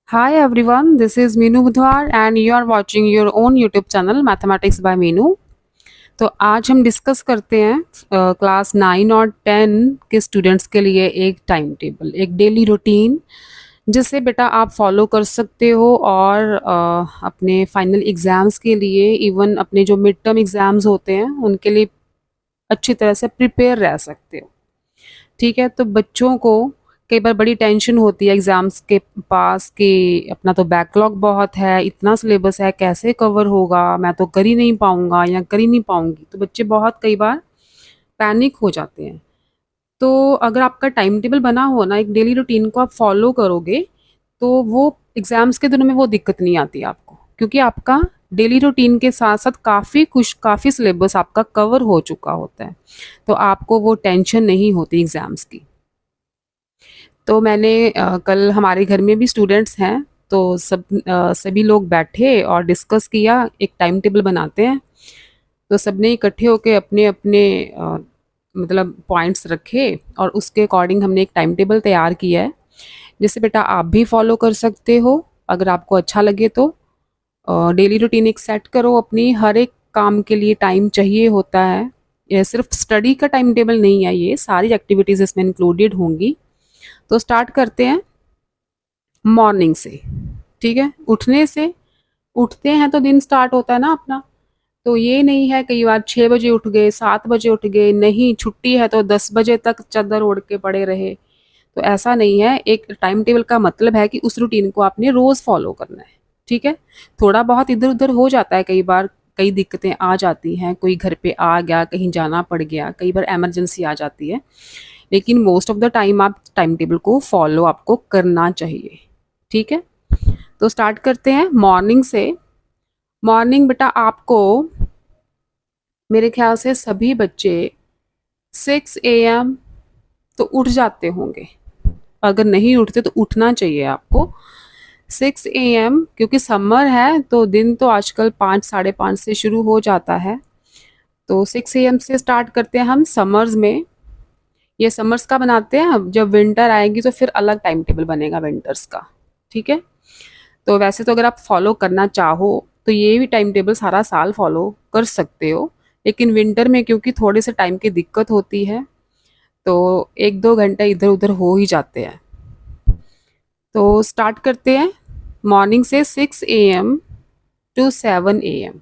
Hi everyone, this is Meenu Budhwar and you are watching your own YouTube channel Mathematics by Meenu। तो आज हम discuss करते हैं class 9 और 10 के स्टूडेंट्स के लिए एक टाइम टेबल, एक डेली रूटीन जिसे बेटा आप फॉलो कर सकते हो और अपने फाइनल एग्ज़ाम्स के लिए, इवन अपने जो मिड टर्म एग्ज़ाम्स होते हैं उनके लिए अच्छी तरह से प्रिपेयर रह सकते हो। ठीक है, तो बच्चों को कई बार बड़ी टेंशन होती है एग्जाम्स के पास कि अपना तो बैकलॉग बहुत है, इतना सिलेबस है, कैसे कवर होगा, मैं तो कर ही नहीं पाऊंगा या कर ही नहीं पाऊंगी। तो बच्चे बहुत कई बार पैनिक हो जाते हैं। तो अगर आपका टाइम टेबल बना हो ना, एक डेली रूटीन को आप फॉलो करोगे, तो वो एग्जाम्स के दिनों में वो दिक्कत नहीं आती आपको, क्योंकि आपका डेली रूटीन के साथ साथ काफ़ी सिलेबस आपका कवर हो चुका होता है। तो आपको वो टेंशन नहीं होती एग्जाम्स की। तो मैंने कल हमारे घर में भी स्टूडेंट्स हैं, तो सभी लोग बैठे और डिस्कस किया, एक टाइम टेबल बनाते हैं। तो सबने इकट्ठे होके अपने अपने मतलब पॉइंट्स रखे और उसके अकॉर्डिंग हमने एक टाइम टेबल तैयार किया है, जिसे बेटा आप भी फॉलो कर सकते हो अगर आपको अच्छा लगे तो। डेली रूटीन एक सेट करो अपनी, हर एक काम के लिए टाइम चाहिए होता है। ये सिर्फ स्टडी का टाइम टेबल नहीं है, ये सारी एक्टिविटीज़ इसमें इंक्लूडेड होंगी। तो स्टार्ट करते हैं मॉर्निंग से। ठीक है, उठने से, उठते हैं तो दिन स्टार्ट होता है ना अपना। तो ये नहीं है कई बार 6 बजे उठ गए, 7 बजे उठ गए, नहीं छुट्टी है तो 10 बजे तक चादर ओढ़ के पड़े रहे। तो ऐसा नहीं है। एक टाइम टेबल का मतलब है कि उस रूटीन को आपने रोज फॉलो करना है। ठीक है, थोड़ा बहुत इधर उधर हो जाता है कई बार, कई दिक्कतें आ जाती हैं, कोई घर पे आ गया, कहीं जाना पड़ गया, कई बार इमरजेंसी आ जाती है, लेकिन मोस्ट ऑफ द टाइम आप टाइम टेबल को फॉलो आपको करना चाहिए। ठीक है, तो स्टार्ट करते हैं मॉर्निंग से। मॉर्निंग बेटा आपको, मेरे ख्याल से सभी बच्चे 6 AM तो उठ जाते होंगे। अगर नहीं उठते तो उठना चाहिए आपको 6 AM, क्योंकि समर है तो दिन तो आजकल 5 साढ़े 5 से शुरू हो जाता है। तो 6 AM से स्टार्ट करते हैं हम समर्स में। ये समर्स का बनाते हैं, अब जब विंटर आएगी तो फिर अलग टाइम टेबल बनेगा विंटर्स का। ठीक है, तो वैसे तो अगर आप फॉलो करना चाहो तो ये भी टाइम टेबल सारा साल फॉलो कर सकते हो, लेकिन विंटर में क्योंकि थोड़े से टाइम की दिक्कत होती है, तो 1-2 घंटे इधर उधर हो ही जाते हैं। तो स्टार्ट करते हैं मॉर्निंग से 6 AM to 7 AM।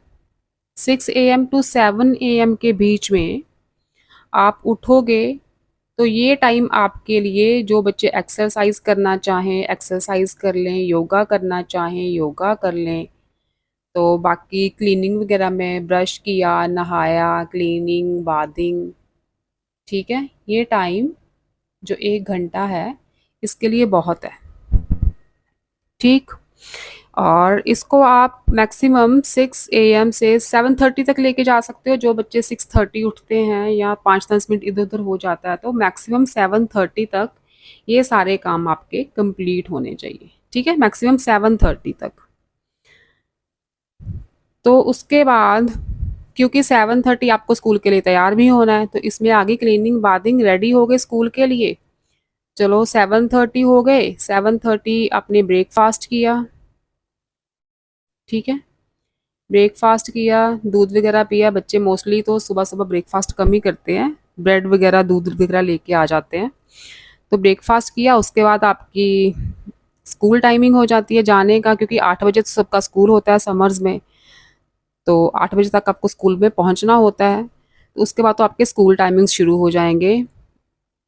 6 AM to 7 AM के बीच में आप उठोगे, तो ये टाइम आपके लिए, जो बच्चे एक्सरसाइज करना चाहें एक्सरसाइज कर लें, योगा करना चाहें योगा कर लें। तो बाकी क्लीनिंग वगैरह में ब्रश किया, नहाया, क्लीनिंग, बाथिंग। ठीक है, ये टाइम जो 1 घंटा है इसके लिए बहुत है। ठीक, और इसको आप मैक्सिमम 6 AM से 7:30 तक लेके जा सकते हो। जो बच्चे 6:30 उठते हैं या 5-10 मिनट इधर उधर हो जाता है, तो मैक्सिमम 7:30 तक ये सारे काम आपके कंप्लीट होने चाहिए। ठीक है, मैक्सिमम 7:30 तक। तो उसके बाद, क्योंकि 7:30 आपको स्कूल के लिए तैयार भी होना है, तो इसमें आगे क्लीनिंग बाथिंग रेडी हो गए स्कूल के लिए। चलो 7:30 हो गए, 7:30 आपने ब्रेकफास्ट किया। ठीक है, ब्रेकफास्ट किया, दूध वगैरह पिया। बच्चे मोस्टली तो सुबह सुबह ब्रेकफास्ट कम ही करते हैं, ब्रेड वगैरह दूध वगैरह लेके आ जाते हैं। तो ब्रेकफास्ट किया, उसके बाद आपकी स्कूल टाइमिंग हो जाती है जाने का, क्योंकि 8 बजे तो सबका स्कूल होता है समर्स में। तो 8 बजे तक आपको स्कूल में पहुंचना होता है। तो उसके बाद तो आपके स्कूल टाइमिंग शुरू हो जाएंगे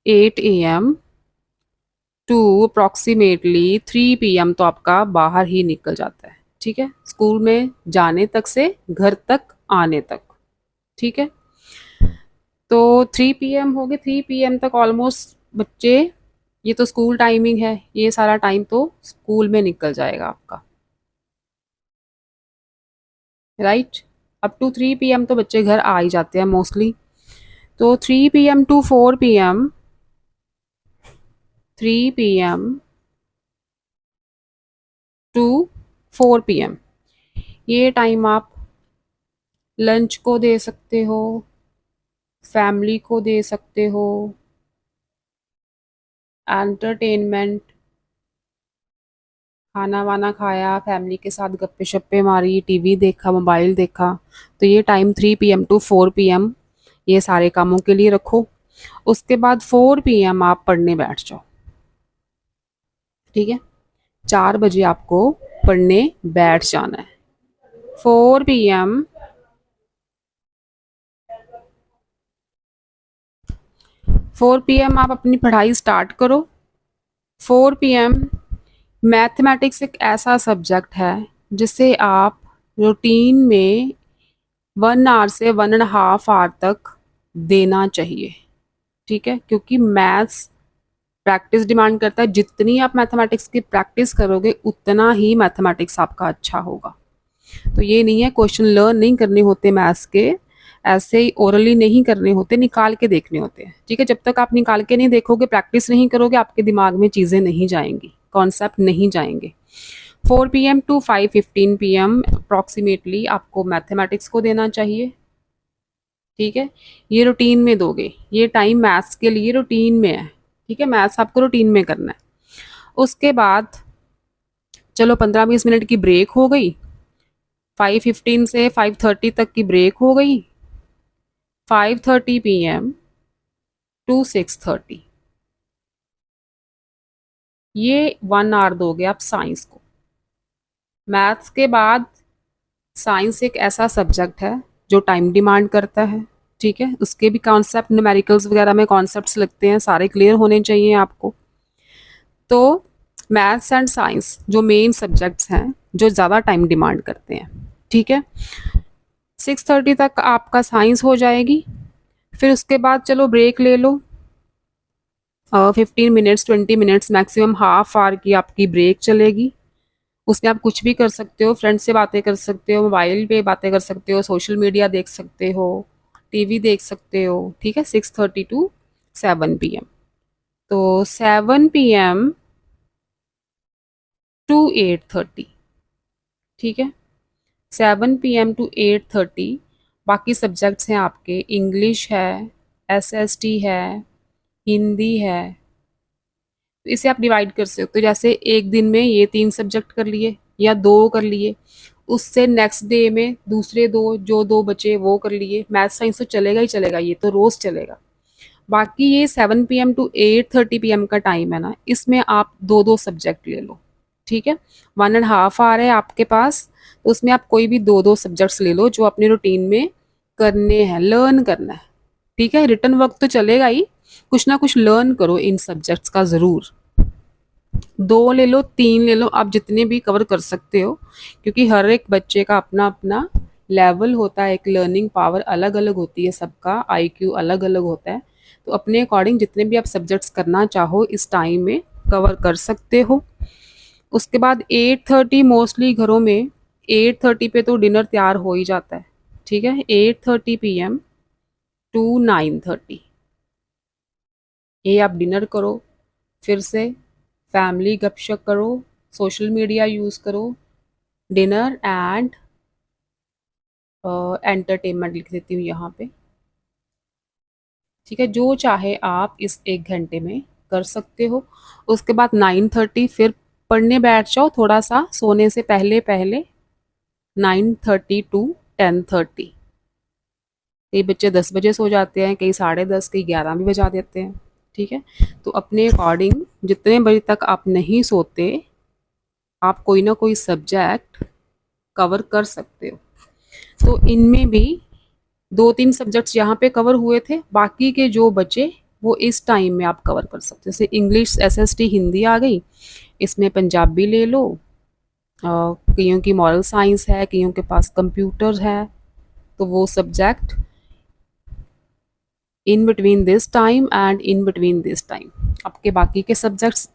8 AM टू अप्रॉक्सीमेटली 3 PM, तो आपका बाहर ही निकल जाता है। ठीक है, स्कूल में जाने तक से घर तक आने तक। ठीक है, तो 3 PM हो गए, 3 PM तक ऑलमोस्ट बच्चे, ये तो स्कूल टाइमिंग है, ये सारा टाइम तो स्कूल में निकल जाएगा आपका। राइट, अप टू 3 PM तो बच्चे घर आ ही जाते हैं मोस्टली। तो 3 PM to 4 PM, 3 PM to 4 PM, ये टाइम आप लंच को दे सकते हो, फैमिली को दे सकते हो, एंटरटेनमेंट, खाना वाना खाया, फैमिली के साथ गप्पे शप्पे मारी, टीवी देखा, मोबाइल देखा, तो ये टाइम 3 PM टू 4 PM ये सारे कामों के लिए रखो। उसके बाद 4 PM आप पढ़ने बैठ जाओ। ठीक है, 4 बजे आपको पढ़ने बैठ जाना है। 4 PM 4 PM आप अपनी पढ़ाई स्टार्ट करो। 4 PM मैथमेटिक्स एक ऐसा सब्जेक्ट है जिसे आप रूटीन में 1 आवर से 1.5 आवर तक देना चाहिए। ठीक है, क्योंकि मैथ्स प्रैक्टिस डिमांड करता है। जितनी आप मैथमेटिक्स की प्रैक्टिस करोगे उतना ही मैथमेटिक्स आपका अच्छा होगा। तो ये नहीं है क्वेश्चन लर्न नहीं करने होते मैथ्स के, ऐसे ही ओरली नहीं करने होते, निकाल के देखने होते हैं। ठीक है, जब तक आप निकाल के नहीं देखोगे, प्रैक्टिस नहीं करोगे, आपके दिमाग में चीज़ें नहीं जाएंगी, कॉन्सेप्ट नहीं जाएंगे। 4 PM टू 5:15 PM अप्रॉक्सीमेटली आपको मैथमेटिक्स को देना चाहिए। ठीक है, ये रूटीन में दोगे, ये टाइम मैथ्स के लिए रूटीन में है। ठीक है, मैथ्स आपको रूटीन में करना है। उसके बाद चलो 15-20 मिनट की ब्रेक हो गई, 5:15 से 5:30 तक की ब्रेक हो गई, 5:30 PM टू 6:30 ये 1 आवर दोगे आप साइंस को। मैथ्स के बाद साइंस एक ऐसा सब्जेक्ट है जो टाइम डिमांड करता है। ठीक है, उसके भी कॉन्सेप्ट, न्यूमेरिकल्स वगैरह में कॉन्सेप्ट्स लगते हैं, सारे क्लियर होने चाहिए आपको। तो मैथ्स एंड साइंस जो मेन सब्जेक्ट्स हैं जो ज़्यादा टाइम डिमांड करते हैं। ठीक है, 6:30 तक आपका साइंस हो जाएगी। फिर उसके बाद चलो ब्रेक ले लो, 15 minutes 20 minutes maximum half hour की आपकी ब्रेक चलेगी। उसमें आप कुछ भी कर सकते हो, फ्रेंड से बातें कर सकते हो, मोबाइल पे बातें कर सकते हो, सोशल मीडिया देख सकते हो, टीवी देख सकते हो। ठीक है, 6:30 टू 7 PM। तो 7 PM टू 8:30। ठीक है, 7 PM टू 8:30 बाकी सब्जेक्ट्स हैं आपके, इंग्लिश है, SST है, हिंदी है। तो इसे आप डिवाइड कर सकते हो, जैसे एक दिन में ये 3 सब्जेक्ट कर लिए या 2 कर लिए, उससे नेक्स्ट डे में दूसरे 2 जो 2 बचे वो कर लिए। मैथ साइंस तो चलेगा ही चलेगा, ये तो रोज चलेगा। बाकी ये 7 PM टू 8:30 PM का टाइम है ना, इसमें आप 2 2 सब्जेक्ट ले लो। ठीक है, 1.5 आवर है आपके पास, तो उसमें आप कोई भी 2 2 सब्जेक्ट्स ले लो जो अपनी रूटीन में करने हैं, लर्न करना है। ठीक है, रिटर्न वर्क तो चलेगा ही, कुछ ना कुछ लर्न करो इन सब्जेक्ट्स का ज़रूर। 2 ले लो, 3 ले लो, आप जितने भी कवर कर सकते हो, क्योंकि हर एक बच्चे का अपना अपना लेवल होता है, एक लर्निंग पावर अलग अलग होती है, सबका IQ अलग अलग होता है। तो अपने अकॉर्डिंग जितने भी आप सब्जेक्ट्स करना चाहो इस टाइम में कवर कर सकते हो। उसके बाद 8:30 मोस्टली घरों में 8:30 पे तो डिनर तैयार हो ही जाता है। ठीक है, 8:30 PM टू 9:30 ये आप डिनर करो, फिर से फैमिली गपशप करो, सोशल मीडिया यूज़ करो, डिनर एंड एंटरटेनमेंट लिख देती हूँ यहाँ पे। ठीक है, जो चाहे आप इस 1 घंटे में कर सकते हो। उसके बाद 9:30 फिर पढ़ने बैठ जाओ, थोड़ा सा सोने से पहले पहले, 9:30 टू 10:30। कई बच्चे 10 बजे सो जाते हैं, कई 10:30, कई 11 भी बजा देते हैं। ठीक है, तो अपने अकॉर्डिंग जितने बजे तक आप नहीं सोते आप कोई ना कोई सब्जेक्ट कवर कर सकते हो। तो इनमें भी 2 3 सब्जेक्ट्स यहाँ पे कवर हुए थे, बाकी के जो बचे वो इस टाइम में आप कवर कर सकते हो। जैसे इंग्लिश, SST, हिंदी आ गई, इसमें पंजाबी ले लो, कईयों की मॉरल साइंस है, कईयों के पास कंप्यूटर है, तो वो subject in between this time and in between this time आपके बाकी के सब्जेक्ट्स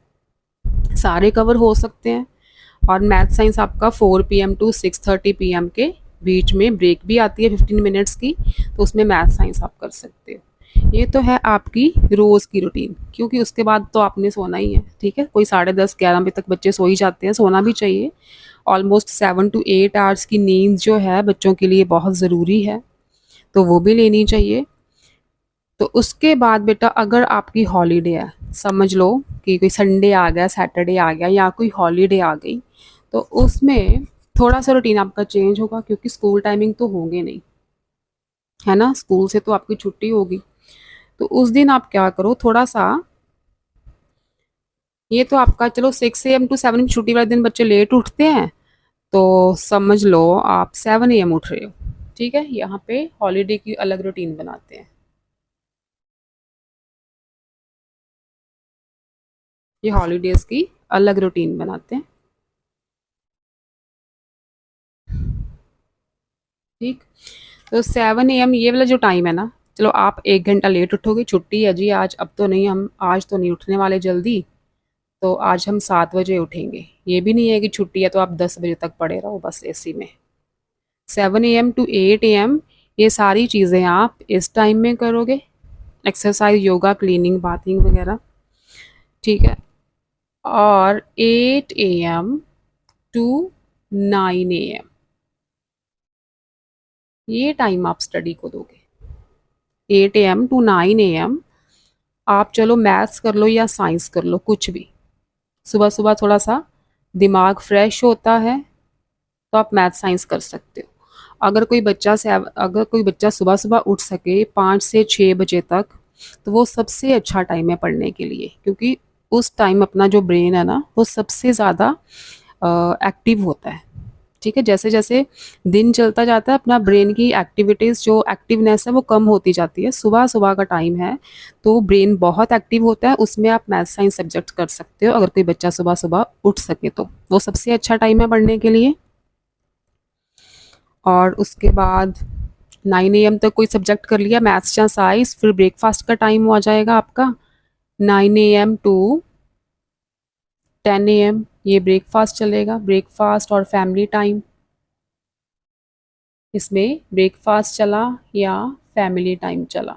सारे कवर हो सकते हैं। और मैथ साइंस आपका 4 PM टू 6:30 PM के बीच में ब्रेक भी आती है 15 मिनट्स की, तो उसमें मैथ साइंस आप कर सकते हो। ये तो है आपकी रोज़ की रूटीन, क्योंकि उसके बाद तो आपने सोना ही है। ठीक है, कोई 10:30 11 बजे तक बच्चे सो ही जाते हैं, सोना भी चाहिए। ऑलमोस्ट 7 to 8 आवर्स की नींद जो है बच्चों के लिए बहुत ज़रूरी है, तो वो भी लेनी चाहिए। तो उसके बाद बेटा अगर आपकी हॉलीडे है, समझ लो कि कोई संडे आ गया, सैटरडे आ गया या कोई हॉलीडे आ गई, तो उसमें थोड़ा सा रूटीन आपका चेंज होगा क्योंकि स्कूल टाइमिंग तो होंगे नहीं, है ना, स्कूल से तो आपकी छुट्टी होगी। तो उस दिन आप क्या करो, थोड़ा सा, ये तो आपका चलो 6 AM to 7 छुट्टी वाले दिन बच्चे लेट उठते हैं, तो समझ लो आप 7 AM उठ रहे हो, ठीक है। यहाँ पे हॉलीडे की अलग रूटीन बनाते हैं, ये हॉलीडेज की अलग रूटीन बनाते हैं, ठीक। तो 7 AM ये वाला जो टाइम है ना, चलो आप 1 घंटा लेट उठोगे, छुट्टी है जी आज, अब तो नहीं, हम आज तो नहीं उठने वाले जल्दी, तो आज हम 7 बजे उठेंगे। ये भी नहीं है कि छुट्टी है तो आप 10 बजे तक पड़े रहो बस एसी में। 7 AM to 8 AM ये सारी चीज़ें आप इस टाइम में करोगे, एक्सरसाइज, योगा, क्लीनिंग, बाथिंग वगैरह, ठीक है। और 8 AM to 9 AM ये टाइम आप स्टडी को दोगे। 8 AM to 9 AM आप चलो मैथ्स कर लो या साइंस कर लो, कुछ भी, सुबह सुबह थोड़ा सा दिमाग फ्रेश होता है, तो आप मैथ साइंस कर सकते हो। अगर कोई बच्चा सुबह सुबह उठ सके 5 से 6 बजे तक, तो वो सबसे अच्छा टाइम है पढ़ने के लिए, क्योंकि उस टाइम अपना जो ब्रेन है ना वो सबसे ज़्यादा एक्टिव होता है, ठीक है। जैसे जैसे दिन चलता जाता है अपना ब्रेन की एक्टिविटीज़, जो एक्टिवनेस है वो कम होती जाती है। सुबह सुबह का टाइम है तो ब्रेन बहुत एक्टिव होता है, उसमें आप मैथ साइंस सब्जेक्ट कर सकते हो, अगर कोई बच्चा सुबह सुबह उठ सके तो वो सबसे अच्छा टाइम है पढ़ने के लिए। और उसके बाद 9 AM तक कोई सब्जेक्ट कर लिया, मैथ्स या साइंस, फिर ब्रेकफास्ट का टाइम आ जाएगा आपका 9 AM to 10 AM, ये ब्रेकफास्ट चलेगा, ब्रेकफास्ट और फैमिली टाइम, इसमें ब्रेकफास्ट चला या फैमिली टाइम चला।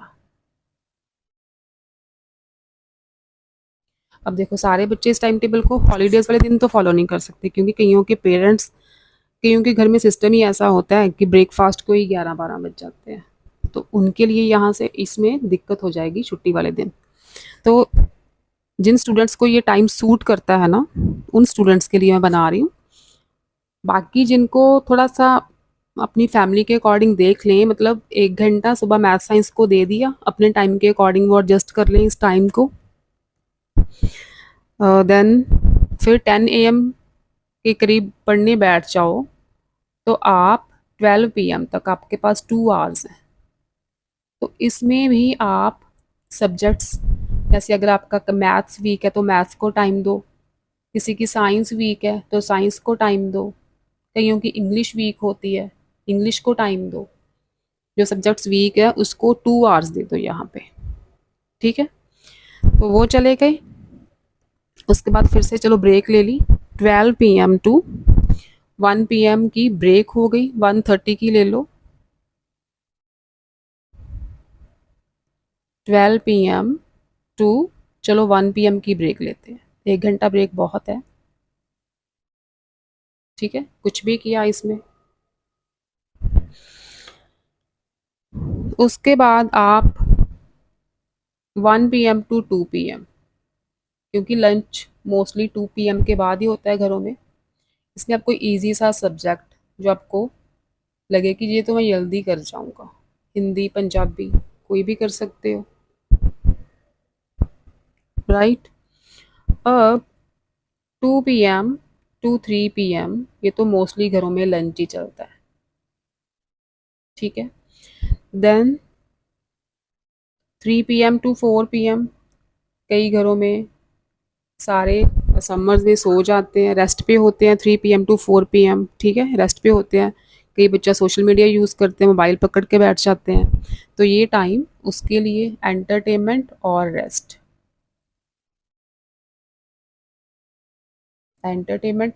अब देखो सारे बच्चे इस टाइम टेबल को हॉलीडेज वाले दिन तो फॉलो नहीं कर सकते, क्योंकि कईयों के पेरेंट्स, कईयों के घर में सिस्टम ही ऐसा होता है कि ब्रेकफास्ट को ही 11-12 बज जाते हैं, तो उनके लिए यहाँ से इसमें दिक्कत हो जाएगी छुट्टी वाले दिन। तो जिन स्टूडेंट्स को ये टाइम सूट करता है ना, उन स्टूडेंट्स के लिए मैं बना रही हूँ। बाकी जिनको थोड़ा सा अपनी फैमिली के अकॉर्डिंग देख लें, मतलब 1 घंटा सुबह मैथ साइंस को दे दिया, अपने टाइम के अकॉर्डिंग वो एडजस्ट कर लें इस टाइम को। देन फिर 10 AM के करीब पढ़ने बैठ जाओ, तो आप 12 PM तक आपके पास 2 आवर्स हैं। तो इसमें भी आप सब्जेक्ट्स, जैसे अगर आपका मैथ्स वीक है तो मैथ्स को टाइम दो, किसी की साइंस वीक है तो साइंस को टाइम दो, कईयों की इंग्लिश वीक होती है, इंग्लिश को टाइम दो, जो सब्जेक्ट्स वीक है उसको 2 आवर्स दे दो यहाँ पे, ठीक है। तो वो चले गए। उसके बाद फिर से चलो ब्रेक ले ली, 12 PM to 1 PM की ब्रेक हो गई, 1:30 की ले लो, 12 PM to चलो 1 PM की ब्रेक लेते हैं, 1 घंटा ब्रेक बहुत है, ठीक है, कुछ भी किया इसमें। उसके बाद आप 1 PM to 2 PM, क्योंकि लंच मोस्टली 2 PM के बाद ही होता है घरों में, इसमें आप कोई ईजी सा सब्जेक्ट जो आपको लगे कि ये तो मैं जल्दी कर जाऊँगा, हिंदी, पंजाबी, कोई भी कर सकते हो, राइट। अब 2 PM to 3 PM ये तो मोस्टली घरों में लंच ही चलता है, ठीक है। देन 3 PM to 4 PM कई घरों में सारे समर्स में सो जाते हैं, रेस्ट पे होते हैं, 3 PM to 4 PM, ठीक है, रेस्ट पे होते हैं। कई बच्चा सोशल मीडिया यूज़ करते हैं, मोबाइल पकड़ के बैठ जाते हैं, तो ये टाइम उसके लिए एंटरटेनमेंट और रेस्ट, एंटरटेनमेंट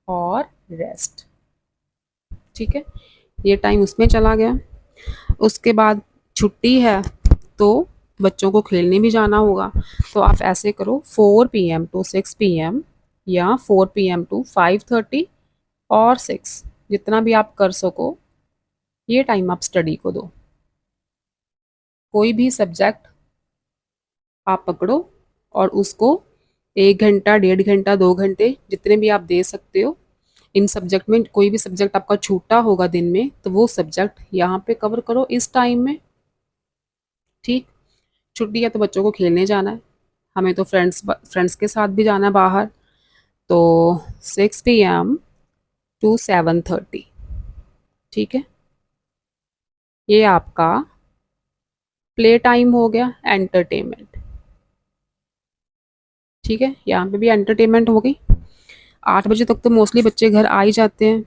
और रेस्ट, ठीक है, ये टाइम उसमें चला गया। उसके बाद छुट्टी है तो बच्चों को खेलने भी जाना होगा, तो आप ऐसे करो 4 PM to 6 PM या 4 PM to 5:30 और 6, जितना भी आप कर सको ये टाइम आप स्टडी को दो। कोई भी सब्जेक्ट आप पकड़ो और उसको 1 घंटा, 1.5 घंटा, 2 घंटे जितने भी आप दे सकते हो। इन सब्जेक्ट में कोई भी सब्जेक्ट आपका छूटा होगा दिन में तो वो सब्जेक्ट यहाँ पे कवर करो इस टाइम में। ठीक, छुट्टी है तो बच्चों को खेलने जाना है, हमें तो फ्रेंड्स के साथ भी जाना है बाहर। तो 6 PM टू 7:30, ठीक है। ये आपका प्ले टाइम हो गया, एंटरटेनमेंट। ठीक है, यहाँ पे भी एंटरटेनमेंट हो गई। 8 बजे तक तो मोस्टली बच्चे घर आ ही जाते हैं।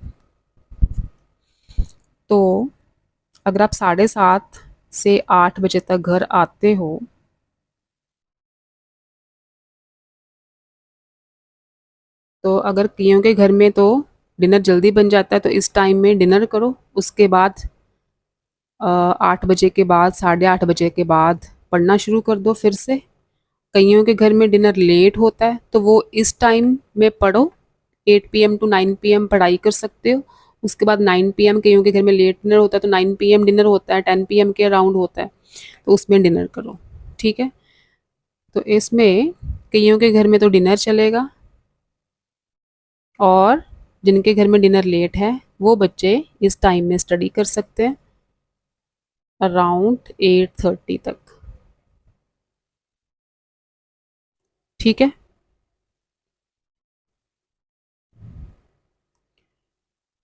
तो अगर आप 7:30 से 8 बजे तक घर आते हो तो अगर कईयों के घर में तो डिनर जल्दी बन जाता है तो इस टाइम में डिनर करो। उसके बाद 8 बजे के बाद, 8:30 बजे के बाद पढ़ना शुरू कर दो फिर से। कईयों के घर में डिनर लेट होता है तो वो इस टाइम में पढ़ो। 8 PM टू 9 PM पढ़ाई कर सकते हो। उसके बाद 9 PM कईयों के घर में लेट डिनर होता है तो 9 PM डिनर होता है, 10 PM के अराउंड होता है तो उसमें डिनर करो। ठीक है, तो इसमें कईयों के घर में तो डिनर चलेगा और जिनके घर में डिनर लेट है वो बच्चे इस टाइम में स्टडी कर सकते हैं अराउंड 8:30 तक। ठीक है,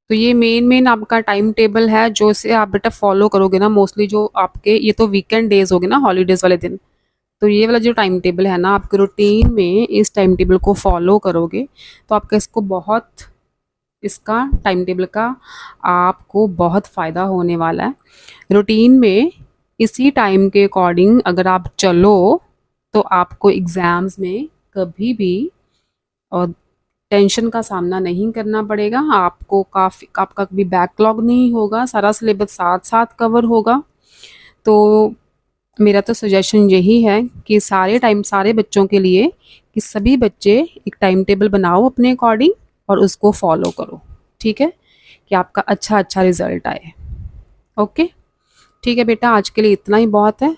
तो ये मेन आपका टाइम टेबल है जो इसे आप बेटा फॉलो करोगे ना। मोस्टली जो आपके ये तो वीकेंड डेज हो गए ना, हॉलीडेज वाले दिन, तो ये वाला जो टाइम टेबल है ना आपके रूटीन में, इस टाइम टेबल को फॉलो करोगे तो आपका इसको बहुत इसका टाइम टेबल का आपको बहुत फ़ायदा होने वाला है। रूटीन में इसी टाइम के अकॉर्डिंग अगर आप चलो तो आपको एग्ज़ाम्स में कभी भी और टेंशन का सामना नहीं करना पड़ेगा। आपको काफ़ी आपका कभी बैकलॉग नहीं होगा, सारा सिलेबस साथ साथ कवर होगा। तो मेरा तो सजेशन यही है कि सारे बच्चों के लिए कि सभी बच्चे एक टाइम टेबल बनाओ अपने अकॉर्डिंग और उसको फॉलो करो। ठीक है, कि आपका अच्छा अच्छा रिजल्ट आए। ओके, ठीक है बेटा, आज के लिए इतना ही बहुत है।